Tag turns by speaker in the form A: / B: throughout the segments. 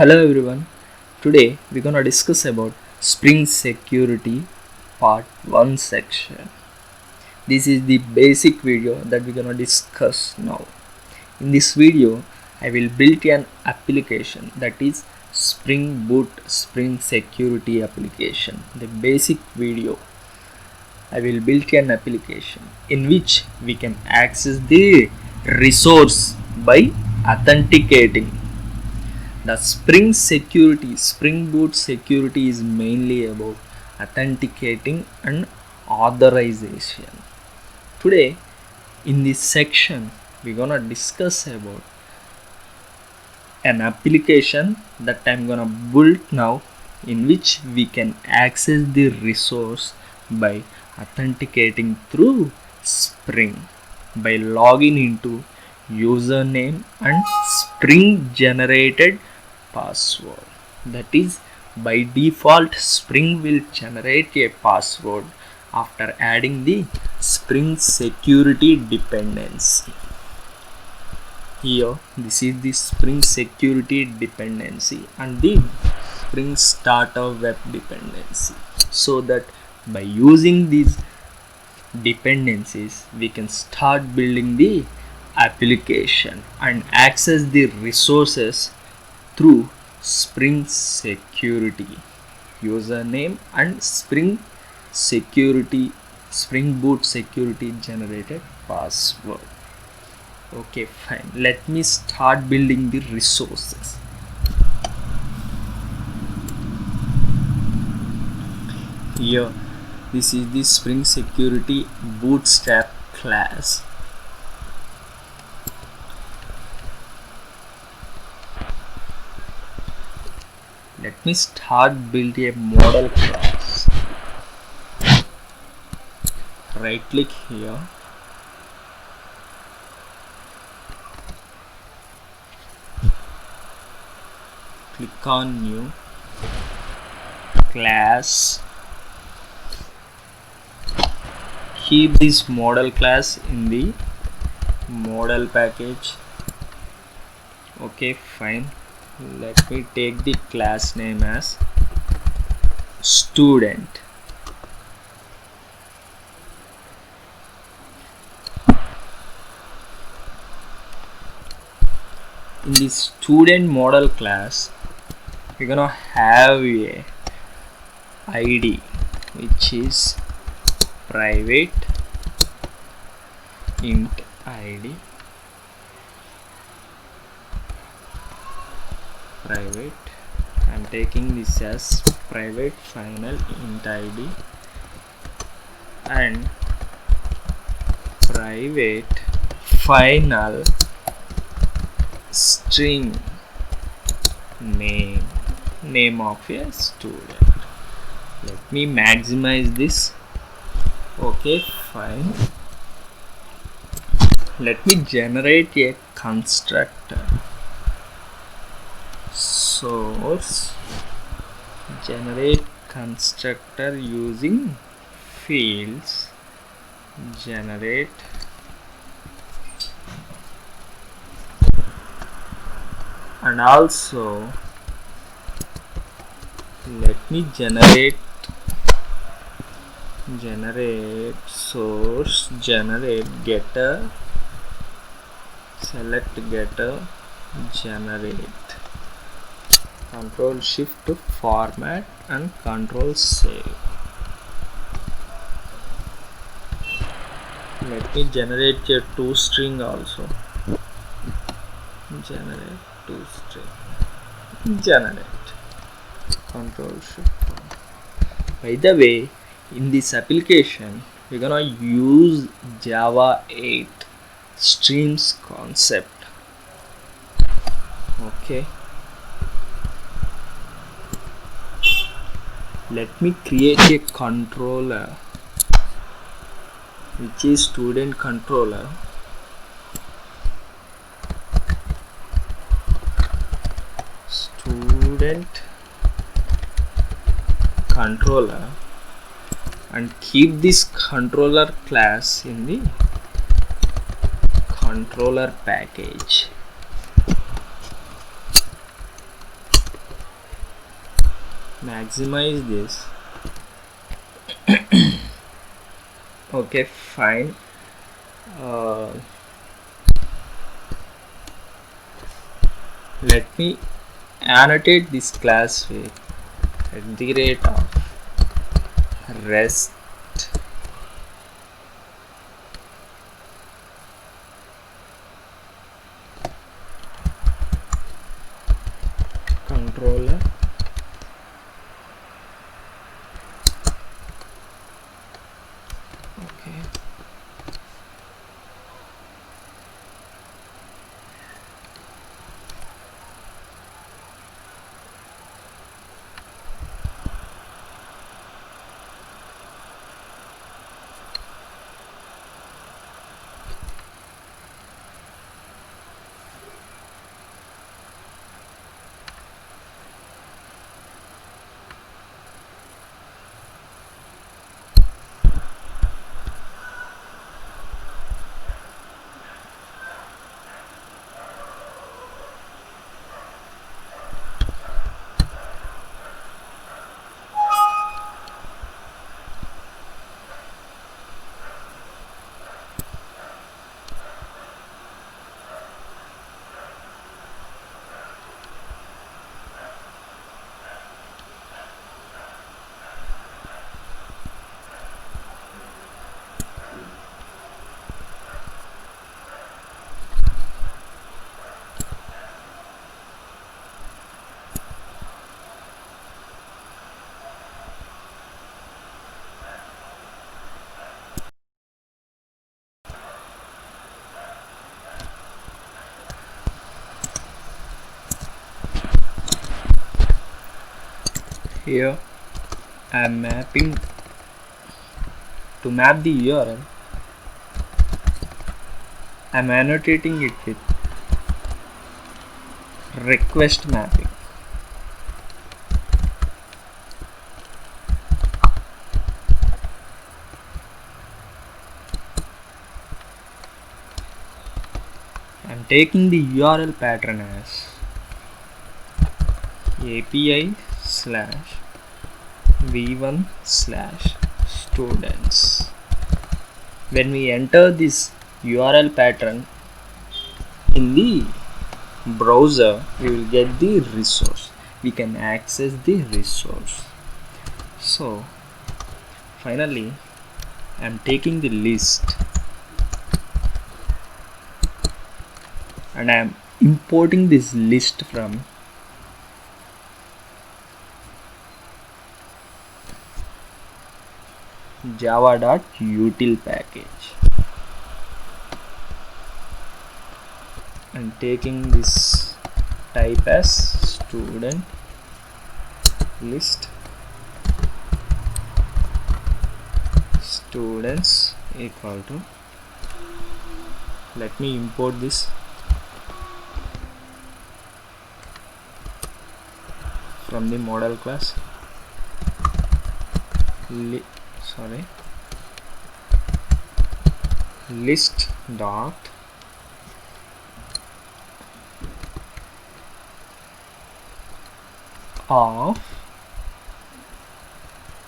A: Hello everyone. Today we're gonna discuss about Spring Security Part 1 section. This is the basic video that we're gonna discuss now. In this video, I will build an application that is Spring Boot Spring Security application. The basic video. I will build an application in which we can access the resource by authenticating. The Spring Boot security is mainly about authenticating and authorization. Today, in this section, we're gonna discuss about an application that I'm gonna build now, in which we can access the resource by authenticating through Spring by logging into username and Spring generated password. That is, by default Spring will generate a password after adding the Spring security dependency. Here this is the Spring security dependency and the Spring starter web dependency, so that by using these dependencies we can start building the application and access the resources through Spring security username and Spring Boot security generated password. Okay, fine, let me start building the resources. Here this is the Spring security bootstrap class. Let me start build a model class. Right click here, click on new class. Keep this model class in the model package. Okay, fine, let me take the class name as student. In the student model class, we're gonna have a ID which is private int ID, private. I'm taking this as private final int ID and private final string name of a student. Let me maximize this. Okay, fine, let me generate a constructor. Source generate constructor using fields generate and also let me generate source generate getter select getter generate control shift to format and control save. Let me generate a toString also. Generate toString. Generate. Control shift. By the way, in this application, we're gonna use Java 8 streams concept. Okay. Let me create a controller which is student controller. Student controller and keep this controller class in the controller package. maximize this. Okay, fine. uh, Let me annotate this class with at the rate of rest controller. Okay, here I am mapping. To map the URL, I am annotating it with request mapping. I am taking the URL pattern as API slash v1 slash students. When we enter this URL pattern in the browser, we will get the resource. We can access the resource. So finally, I am taking the list and I am importing this list from java.util package and taking this type as student list students equal to, let me import this from the model class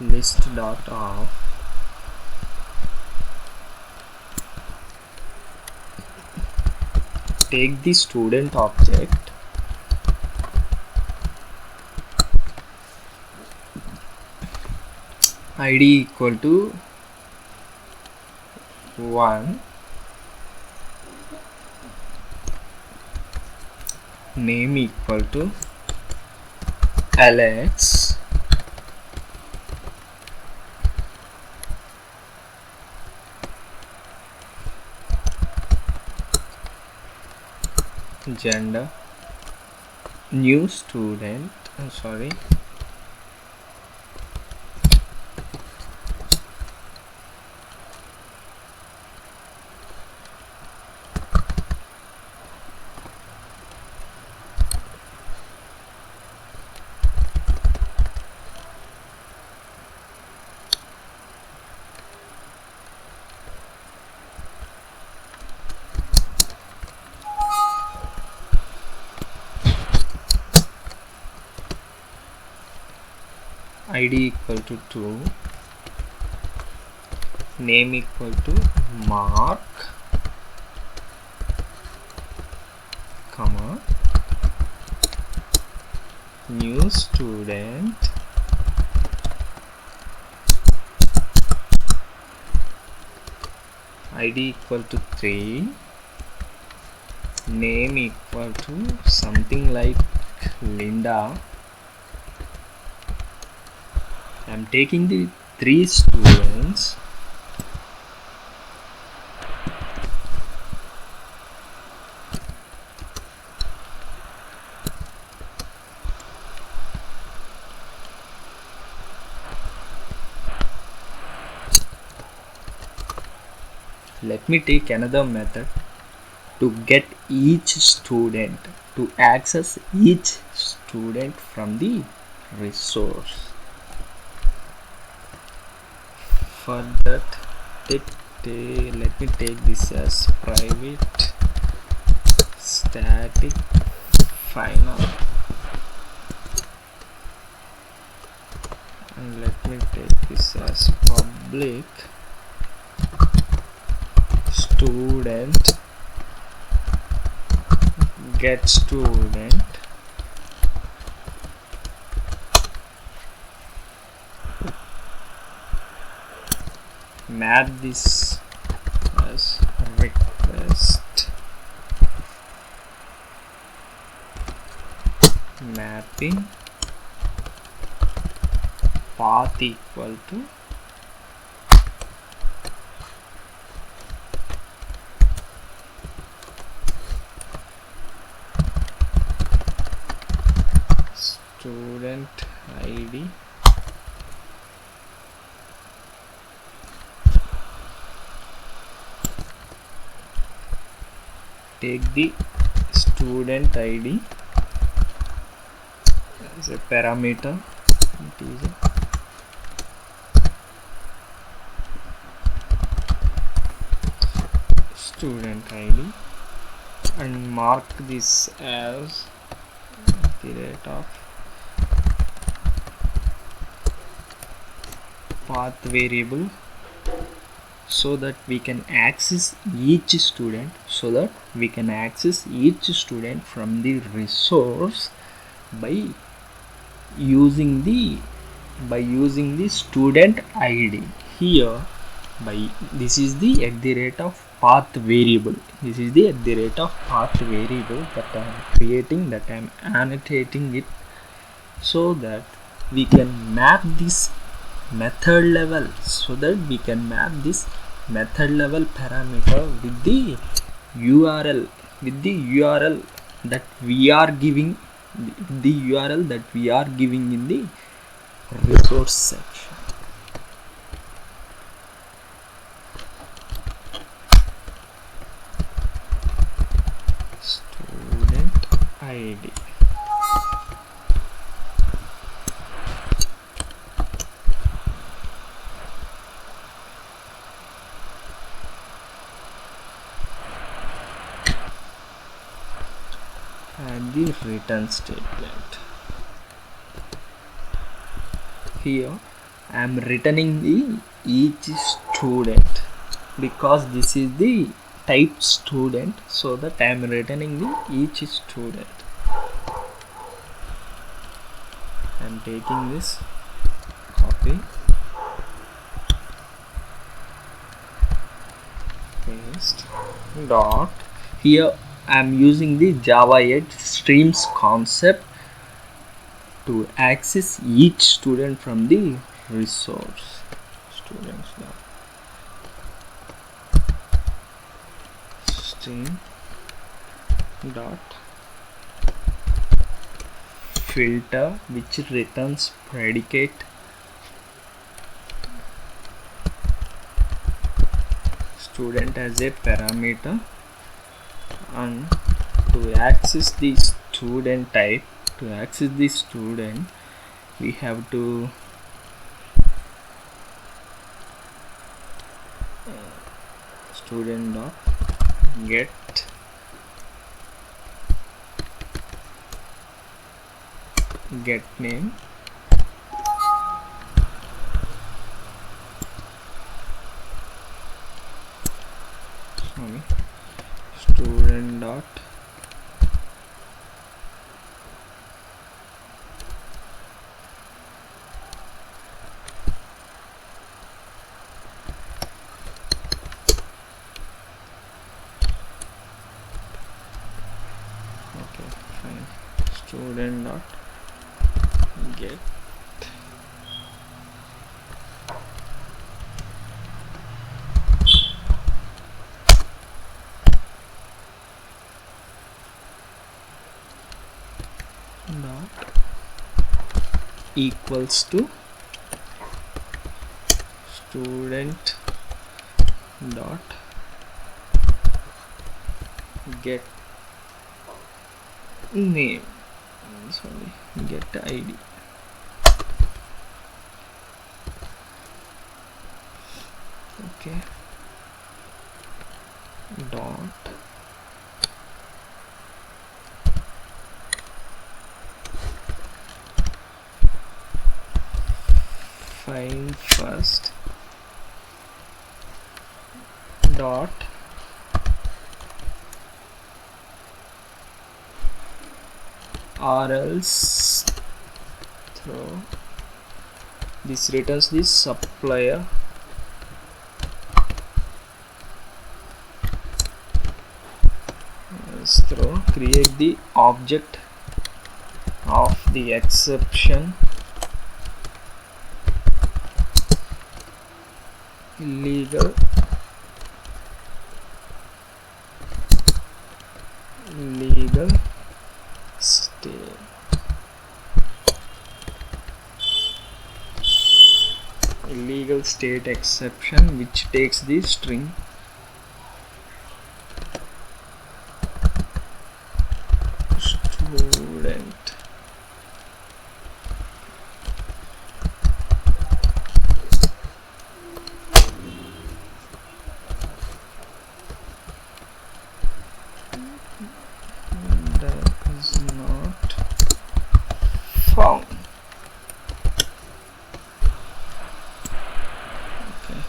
A: list dot of take the student object id equal to 1, name equal to Alex, gender, new student, id equal to 2, name equal to Mark, comma, new student, id equal to 3, name equal to something like Linda. I'm taking the 3 students, let me take another method to get each student, to access each student from the resource. For that, let me take this as private static final, and let me take this as public student get student, map this as request mapping path equal to student id take the student id as a parameter, integer, student id, and mark this as the rate of path variable, so that we can access each student, from the resource by using the student id. Here this is the path variable, that I am creating, that I am annotating it, so that we can map this method level, parameter with the URL, that we are giving, in the resource section. Student id, and the return statement. Here I am returning each student, because this is the type student, so that I am returning each student. I am taking this, copy, paste, dot. Here I am using the Java 8 streams concept to access each student from the resource. Students stream dot filter, which returns predicate student as a parameter, and to access the student type, we have to student dot get name, dot get dot equals to student dot get name, sorry, get id. Okay, dot find first dot or else throw, this returns the supplier throw, create the object of the exception illegal state illegal state exception, which takes the string student. That is not found. Okay.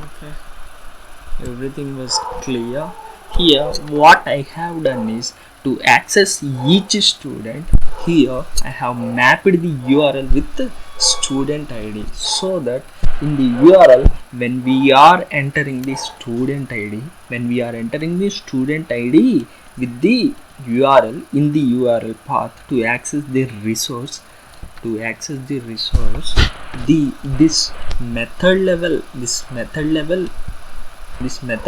A: Okay, everything was clear. Here what I have done is to access each student, here I have mapped the URL with the student ID, so that in the URL when we are entering the student ID, with the URL in the URL path to access the resource, this method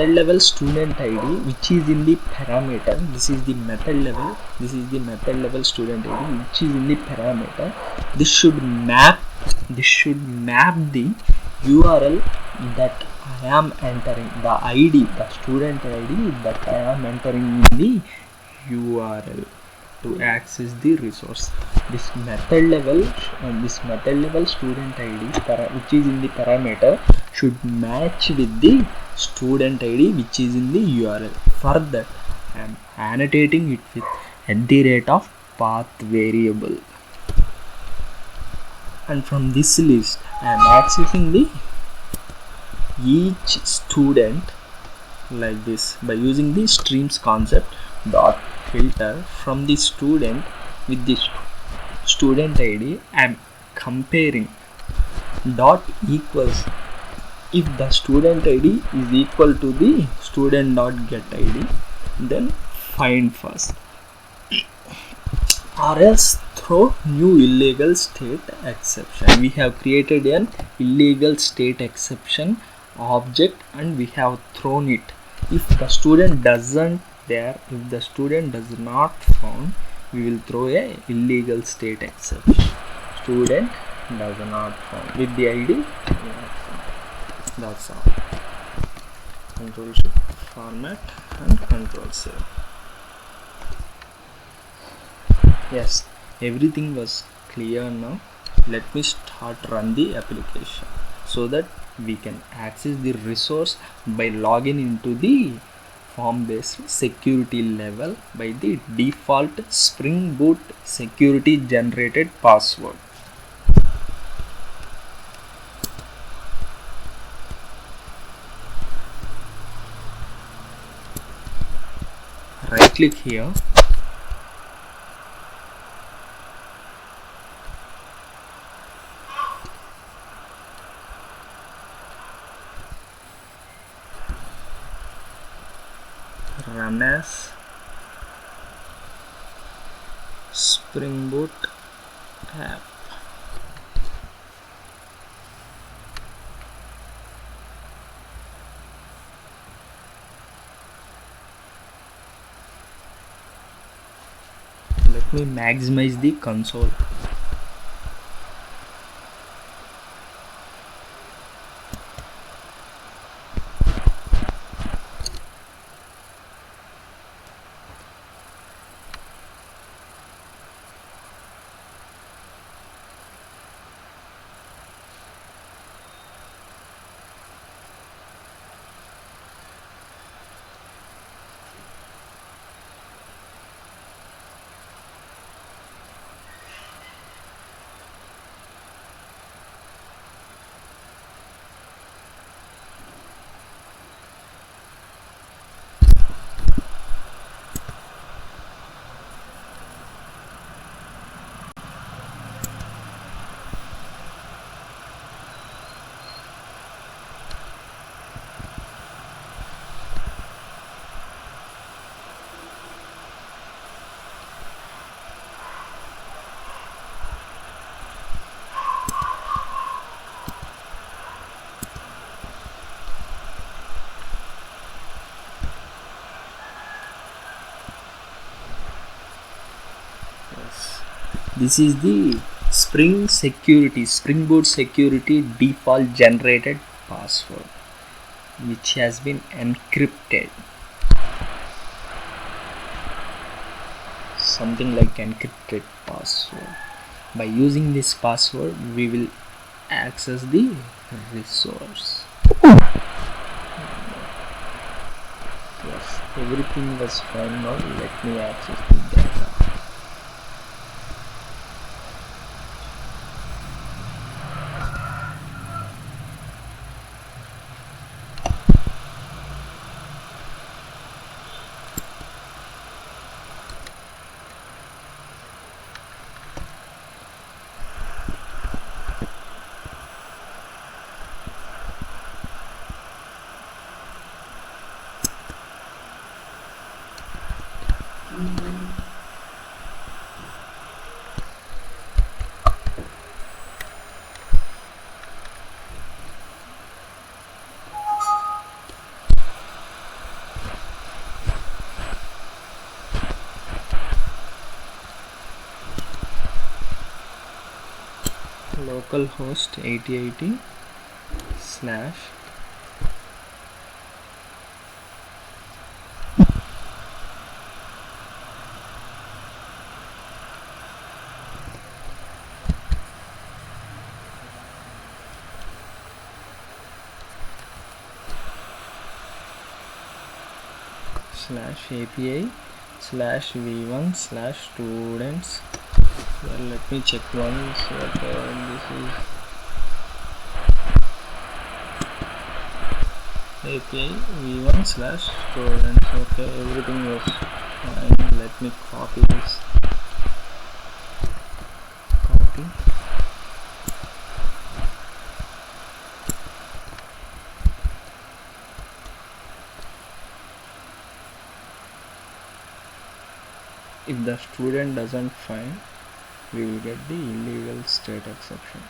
A: level student ID, which is in the parameter, this is the method level student ID which is in the parameter. This should map the URL that I am entering, the student ID that I am entering in the URL to access the resource. This method level student ID which is in the parameter should match with the student ID which is in the URL. For that I am annotating it with @of path variable, and from this list I am accessing the each student like this by using the streams concept. Dot filter from the student with the student ID. I am comparing dot equals, if the student ID is equal to the student dot get ID, then find first, or else throw new illegal state exception. We have created an illegal state exception object and we have thrown it. If the student doesn't there, if the student does not found, we will throw a illegal state exception. Student does not found with the ID. That's all. Control shift format and control save. Yes, everything was clear now. Let me start run the application so that we can access the resource by logging into the form based security level by the default Spring Boot security generated password. Right click here run as Spring Boot app. Let me maximize the console. This is the Spring Boot security default generated password, which has been encrypted. Something like encrypted password. By using this password, we will access the resource. Yes, everything was fine now. Let me access the data. Localhost 8080 slash API slash v1 slash students. Well, let me check once what this is. API v1 slash students. Okay, everything was fine. Let me copy this. Copy. If the student doesn't find, we will get the illegal state exception.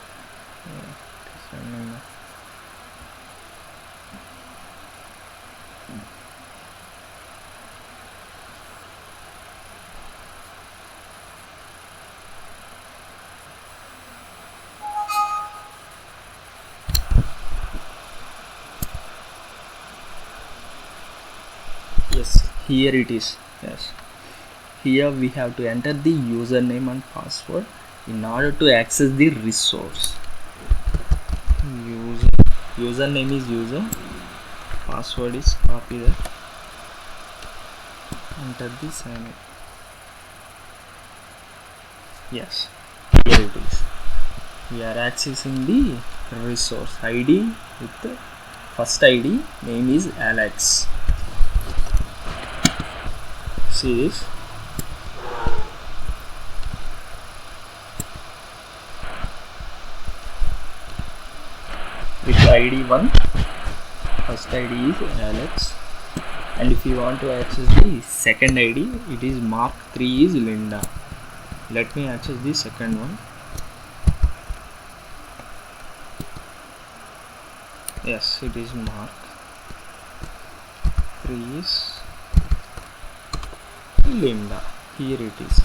A: Yes, here it is. Yes. Here we have to enter the username and password in order to access the resource. Username is user, password is copy there, enter the sign in. Yes, here it is. We are accessing the resource ID with the first ID, name is Alex. See this? With ID 1, first ID is Alex And if you want to access the second ID, it is mark 3 is Linda. Let me access the second one. Yes, it is mark 3 is Linda. Here it is.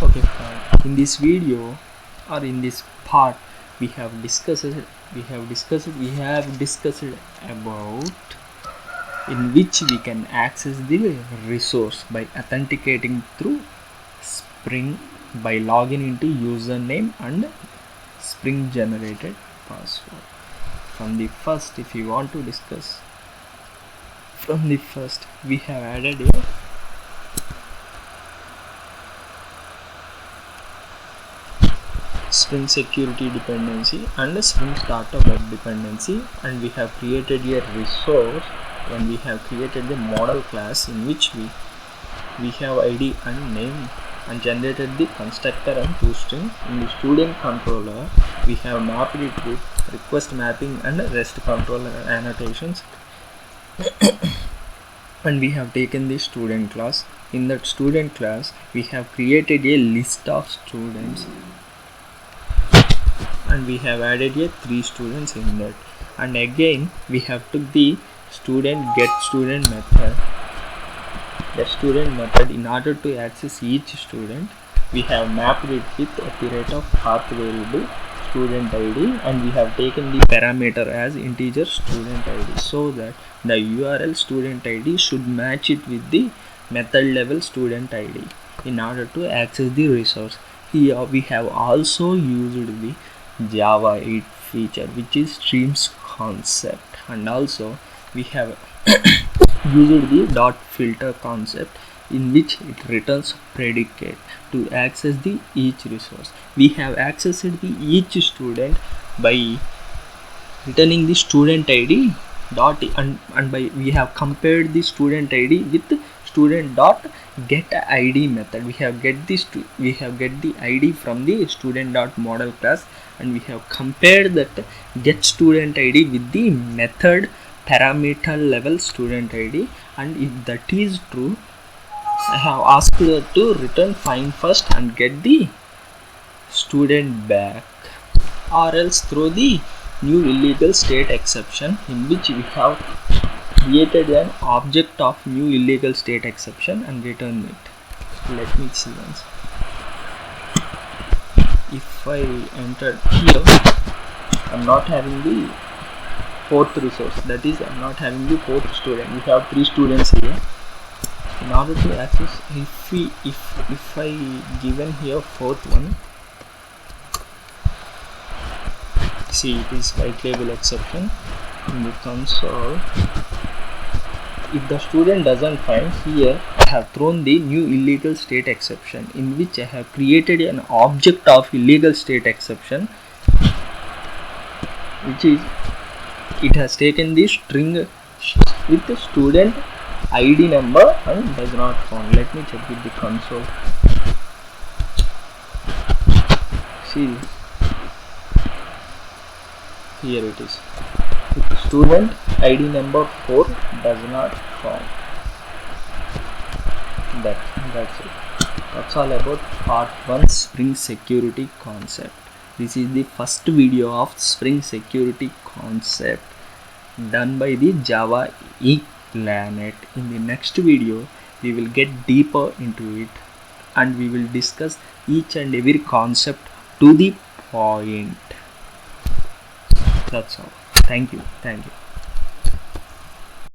A: Okay, fine. In this video or in this part, we have discussed about in which we can access the resource by authenticating through Spring by logging into username and Spring generated password. From the first, if you want to discuss from the first, we have added a Spring security dependency and a Spring startup web dependency, and we have created a resource when we have created the model class in which we have ID and name and generated the constructor and toString. In the student controller, we have mapped it with request mapping and REST controller annotations and we have taken the student class. In that student class, we have created a list of students and we have added a 3 students in that, and again we have took the student get student method. The student method, in order to access each student, we have mapped it with of path variable student ID, and we have taken the parameter as integer student ID so that the URL student ID should match it with the method level student ID in order to access the resource. Here we have also used the Java 8 feature, which is streams concept, and also we have used the dot filter concept in which it returns predicate to access the each resource. We have accessed the each student by returning the student ID dot and by we have compared the student ID with student dot get ID method. We have get the ID from the student dot model class, and we have compared that get student ID with the method parameter level student ID, and if that is true, I have asked her to return find first and get the student back, or else throw the new illegal state exception in which we have created an object of new illegal state exception and return it. Let me see once. If I enter here, I'm not having the fourth resource, that is I'm not having the fourth student. We have 3 students here. In order to access, if I given here fourth one, see it is white label exception in the console. If the student doesn't find, here I have thrown the new illegal state exception in which I have created an object of illegal state exception, which is it has taken the string with the student ID number and does not found. Let me check with the console. See this. Here it is. With the student ID number 4 does not found. That's it. That's all about part 1 Spring security concept. This is the first video of Spring security concept done by the Java ePlanet. In the next video, we will get deeper into it and we will discuss each and every concept to the point. That's all. Thank you.